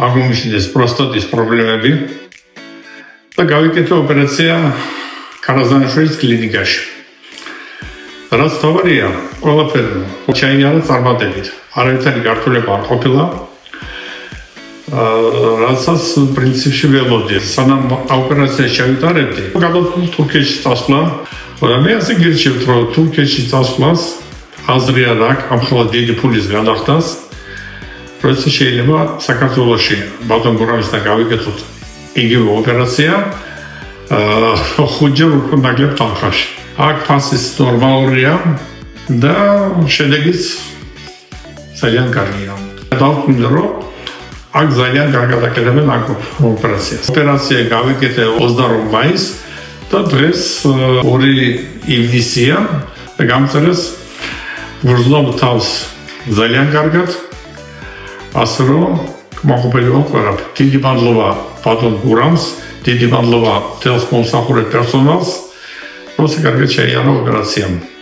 აღმოჩნდეს პროსტატის პრობლემები და გავიკეთე ოპერაცია ქარაზანიშვილის კლინიკაში. რაც თავარია, ყველაფერი ჩაიარა წარმატებით. არავითარი გართულება არ ყოფილა. რასაც პრინციპში ველოდი. სანამ ოპერაციაში ჩავიტარებდი, გადავწყვიტე თურქეთში წასვლა. მე ასე გირჩევთ, რომ თურქეთში წასვლას აზრი არ აქვს, ამხელა დიდი ფულის გადახდას. როცა შეიძლება საქართველოში ბატონ გურამისთან გავიკეთოთ იგივე ოპერაცია, ხუჯერ უფრო ნაკლებ თანხაში. აქ ფასის ნორმალურია და შედეგიც ძალიან კარგია. დავწუნდა რომ აქ ძალიან კარგად აკეთებენ აქ ოპერაციას. ოპერაცია გავიკეთე 28 მაისს და დღეს 2 ივნისია და გამწერეს გრძნობ თავს ძალიან კარგად. ასე რომ კმაყოფილი ვარ ყველაფერს. დიდი მადლობა ბატონ გურამს, დიდი მადლობა მთელს მომსახურე პერსონალს. როცა კარგად შეიარა ოპერაცია.